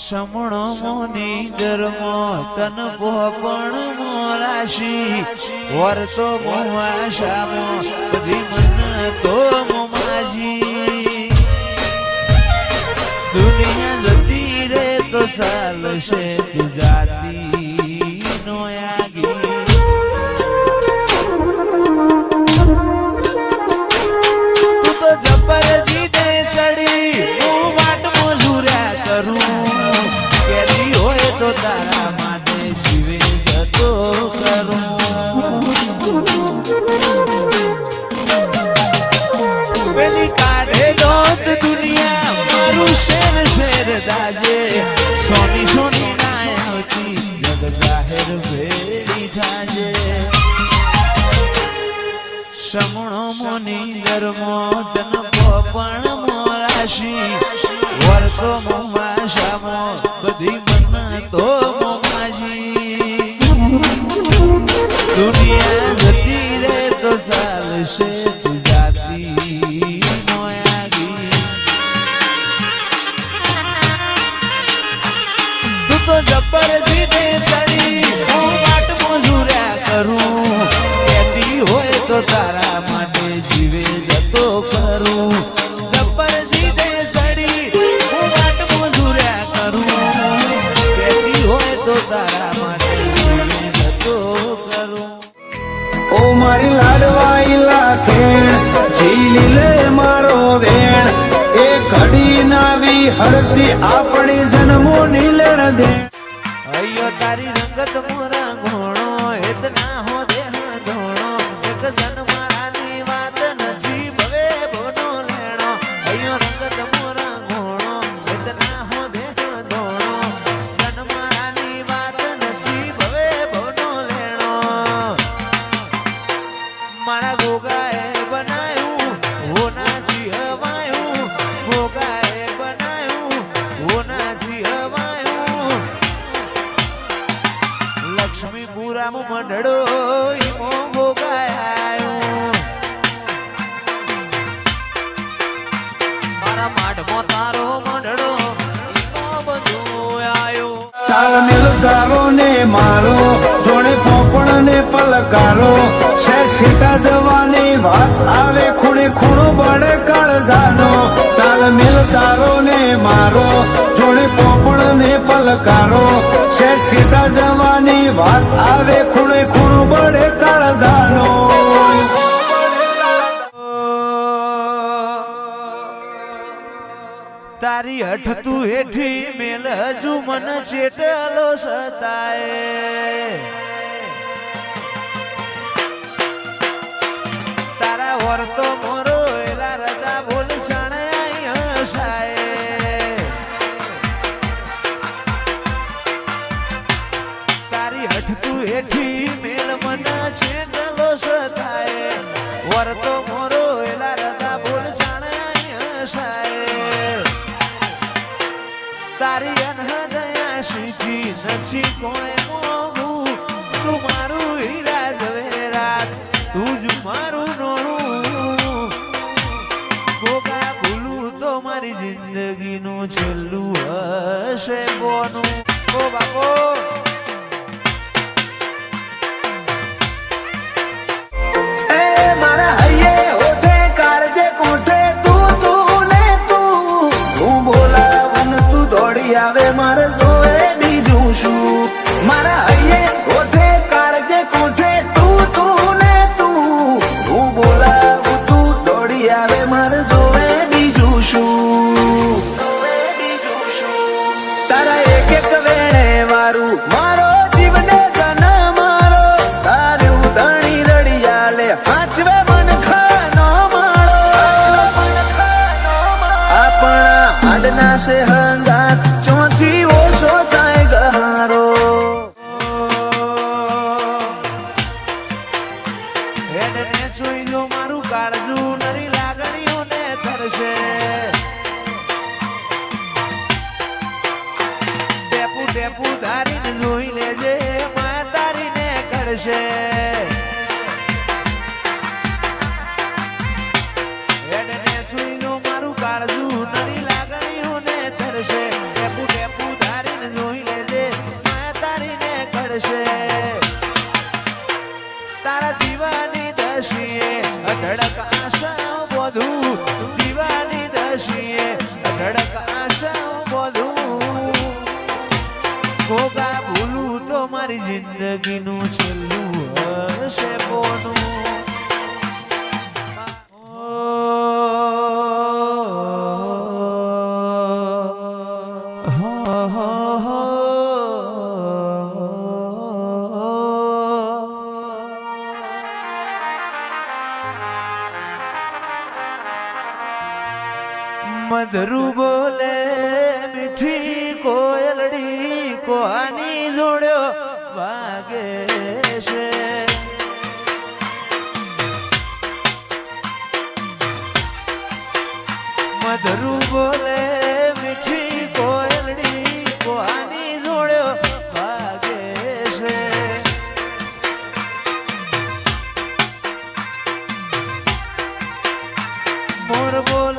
સમણો મોની ધર્મો તન પોપણ મોરાશી વર્તો મોવાશામો બધી મન તો મોમાજી દુનિયા જતી રે તો ચાલશે ગુજરાતી નો આગી તું તો જબર જીતે ચડી હું વાટ મજૂર્યા કરું કેદી હોય તો તારા માટે જીવે જતો કરું પેલી કાઢે દોત દુનિયા મારું શેર શેર દાજે સોની સોની નાયતી જગ જાહેર ભેડી થાજે સમણો મોની ધર્મો તન પોપણ મોરાશી વર્તો મોમાશામો બધી મન તો મોમાજી દુનિયા જતી રે તો ચાલશે ગુજરાતી નો આગી તું તો જબર જીતે ચડી હું વાટ મજૂર્યા કરું કેદી હોય તો તારા માટે જીવે જતો કરું જબર જીતે ચડી હું વાટ મજૂર્યા કરું કેદી હોય તો તારા માટે જીવે જતો કરું ઓ મારી લાડવાઈ લાખેણ ઝીલી લે મારો વેણ એ ઘડી નાવી હળતી આપણી જન્મોની લેણ દે અયો તારી રંગત મોરા ઘોણો હેત ના હો દેહ ધોણો એક જન્મારાની વાત નથી ભવે ભવનો લેણો અયો રંગત મોરા ઘોણો હેત ના હો દેહ ધોણો જન્મારાની વાત નથી ભવે ભવનો લેણો મારા ગોગાએ બનાયું હોનાથી હવાયું ગોગાએ બનાયું હોનાથી હવાયું લક્ષ્મીપુરામાં મંડળો ઈમો ગોગાયું મારા માઢમાં તારો મંડળો ઈમો બધું આયો તાલ મિલકારો ને મારો જોડે પોપણ ને પલકારો છે સીટા જવાની વાત આવે ખૂણે ખૂણો બળે કાળજાનો તાલ મિલકારો ને મારો જોડે પોપણ ને પલકારો છે સીટા જવાની વાત આવે ખૂણે ખૂણો બળે કાળજાનો તારી હઠ તું હેઠી મેલ હજુ મન ચેટલો સતાય તારા વર્તો મોરો એલા રજા બોલ શણાય હસાય તારી હઠ તું હેઠી મેલ મન ચેટલો સતાય વર્તો મોરો એલા રજા બોલ શણાય હસાય તારી અનહદયા શીખી નથી કોઈ મોગું તું મારું હીરા ઝવેરાત તું જ મારું નોણું ગોગા ભૂલું તો મારી જિંદગીનું છેલ્લું હશે કોનું ઓ બાપો મારા હૈયે હોઠે કાળજે કોઠે તું ને તું બોલાવન તું દોડી આવે મારે જોવે બીજું શું મારા હૈયે હોઠે કાળજે કોઠે તું ને તું બોલાવ તું દોડી આવે મારે જોવે બીજું શું તારા એક એક વેણે વારું મારો જીવને જન મારો તારું ધણી રડિયા લે પાંચવે મન ખાનો માળો આપણા હાડના સે હંગાત ચોથી ઓછો થાય ગહારો હેડને જોઈ લો મારું કાળજું નરી લાગણીઓને ધરશે ટેપુ ટેપુ ધારીને જોઈ લેજે માં તારીને કરશે હેડને જોઈ લો મારું કાળજું નરી લાગણીઓને ધરશે ટેપુ ટેપુ ધારી મારી જિંદગીનું છેલ્લું હશે પોનું મધરુ બોલે મીઠી કોયલડી કોની જોડ્યો વાગે છે મધરુ બોલે મીઠી કોયલડી કોની જોડ્યો વાગે છે મોર બોલે